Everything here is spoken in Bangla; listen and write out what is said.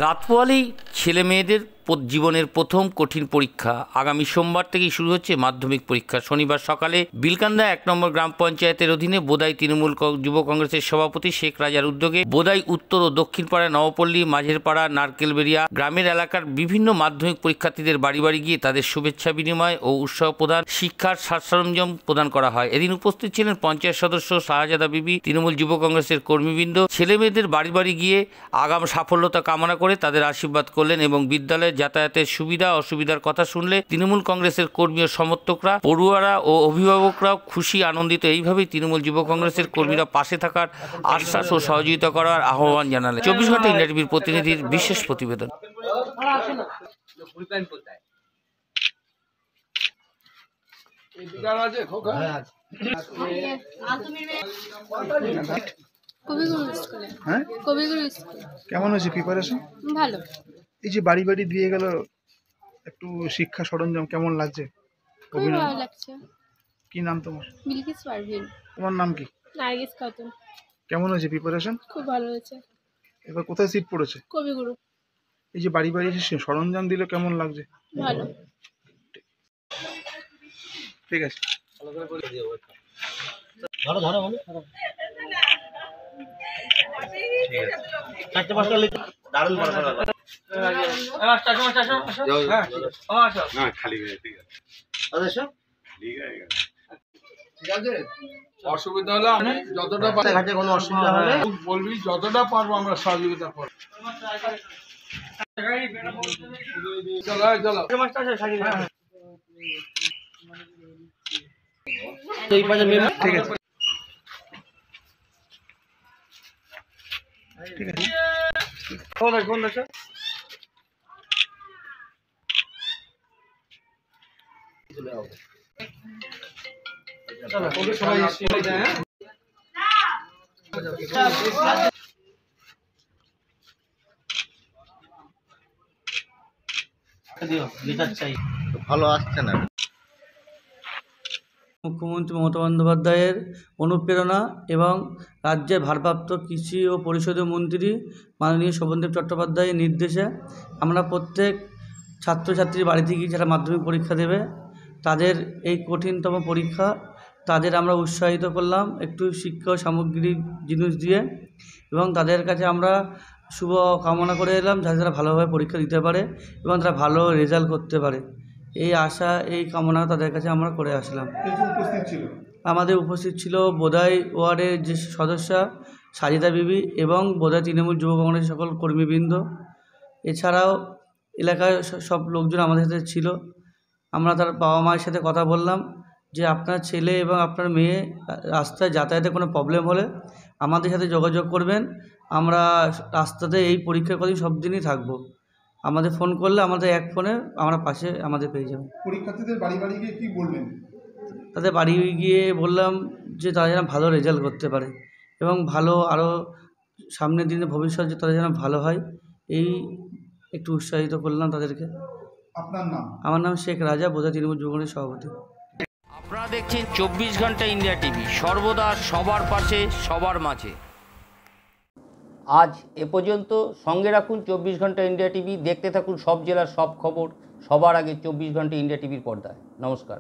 রাতপোয়ালেই ছেলে মেয়েদের জীবনের প্রথম কঠিন পরীক্ষা আগামী সোমবার থেকেই শুরু হচ্ছে মাধ্যমিক পরীক্ষা। শনিবার সকালে বিলকান্দা ১ নম্বর গ্রাম পঞ্চায়েতের অধীনে বোদাই তৃণমূল যুব কংগ্রেসের সভাপতি শেখ রাজার উদ্যোগে বোদাই উত্তর ও দক্ষিণ পাড়া, নবপল্লী, মাঝের পাড়া, নারকেলবেড়িয়া গ্রামের এলাকার বিভিন্ন মাধ্যমিক পরীক্ষার্থীদের বাড়ি বাড়ি গিয়ে তাদের শুভেচ্ছা বিনিময় ও উৎসাহ প্রদান, শিক্ষার সাজ সরঞ্জাম প্রদান করা হয়। এদিন উপস্থিত ছিলেন পঞ্চায়েত সদস্য শাহজাদা বিবি, তৃণমূল যুব কংগ্রেসের কর্মীবৃন্দ। ছেলে মেয়েদের বাড়ি বাড়ি গিয়ে আগাম সাফল্যতা কামনা করে তাদের আশীর্বাদ করলেন এবং বিদ্যালয়ে যাতায়াতের সুবিধা অসুবিধার কথা শুনলে তৃণমূল কংগ্রেসের কর্মী ও সমর্থকরা, পড়ুয়ারা ও অভিভাবকরাও খুশি আনন্দিত। এইভাবেই তৃণমূল যুব কংগ্রেসের কর্মীরা পাশে থাকার আশ্বাস ও সহযোগিতা করার আহ্বান জানালেন। ২৪ ঘন্টা ইন্ডিয়া টিভির প্রতিনিধির বিশেষ প্রতিবেদন। কেমন হয়েছে প্রিপারেশন? ভালো। এই যে বাড়ি বাড়ি দিয়ে গেল, একটু শিক্ষা সরঞ্জাম কেমন লাগছে? খুব ভালো লাগছে। কি নাম তোমার? বিলকিস পারভিন। তোমার নাম কি? নার্গিস খাতুন। কেমন হয়েছে প্রিপারেশন? খুব ভালো হয়েছে। এবার কোথায় সিট পড়েছে? কবিগুরু। এই যে বাড়ি বাড়ি এসে সরঞ্জাম দিল, কেমন লাগছে? ভালো। ঠিক আছে। ধরো ধরো বলো। চারটে পাঁচটা লিখো। দারুণ পড়াশোনা করো। না খালি হয়ে ঠিক আছে। আচ্ছা ঠিক আছে। ঠিক আছে, অসুবিধা হলে আমি যতটা পারি, ঘাটে কোনো অসুবিধা হলে বলবি, যতটা পারবো আমরা সহযোগিতা করব। চলো চলো। ঠিক আছে ঠিক আছে। কোন আছে? চলো সবাই স্কুলে যায়। ভালো আসছে না। মুখ্যমন্ত্রী মমতা বন্দ্যোপাধ্যায়ের অনুপ্রেরণা এবং রাজ্যের ভারপ্রাপ্ত কৃষি ও পরিষদীয় মন্ত্রী মাননীয় শোভনদেব চট্টোপাধ্যায়ের নির্দেশে আমরা প্রত্যেক ছাত্রছাত্রীর বাড়িতে গিয়ে যারা মাধ্যমিক পরীক্ষা দেবে তাদের এই কঠিনতম পরীক্ষা তাদের আমরা উৎসাহিত করলাম একটু শিক্ষা সামগ্রিক জিনিস দিয়ে এবং তাদের কাছে আমরা শুভ কামনা করে এলাম যাতে তারা ভালোভাবে পরীক্ষা দিতে পারে এবং তারা ভালো রেজাল্ট করতে পারে। এই আশা এই কামনা তাদের কাছে আমরা করে আসলাম। আমাদের উপস্থিত ছিল বোদাই ওয়ার্ডের যে সদস্যা সাজিদা বিবি এবং বোদাই তৃণমূল যুব কংগ্রেসের সকল কর্মীবৃন্দ, এছাড়াও এলাকার সব লোকজন আমাদের সাথে ছিল। আমরা তার বাবা মায়ের সাথে কথা বললাম যে আপনার ছেলে এবং আপনার মেয়ে রাস্তায় যাতায়াতে কোনো প্রবলেম হলে আমাদের সাথে যোগাযোগ করবেন, আমরা রাস্তাতে এই পরীক্ষার কদিন সব দিনই থাকবো। আমাদের ফোন করলে আমাদের এক ফোনে আমরা পাশে আমাদের পেয়ে যাবেন। পরীক্ষার্থীদের বাড়ি বাড়ি গিয়ে কি বলবেন? তাদের বাড়ি গিয়ে বললাম যে তারা যেন ভালো রেজাল্ট করতে পারে এবং ভালো আরও সামনের দিনে ভবিষ্যৎ যে তারা যেন ভালো হয়, এই একটু উৎসাহিত করলাম তাদেরকে। আপনার নাম? আমার নাম শেখ রাজা, বোদাই তৃণমূল যুব কংগ্রেসের সভাপতি। আপনারা দেখছেন ২৪ ঘন্টা ইন্ডিয়া টিভি, সর্বদা সবার পাশে সবার মাঝে। আজ এ পর্যন্ত। সঙ্গে রাখুন ২৪ ঘন্টা ইন্ডিয়া টিভি। দেখতে থাকুন সব জেলার সব খবর সবার আগে ২৪ ঘন্টা ইন্ডিয়া টিভির পর্দায়। নমস্কার।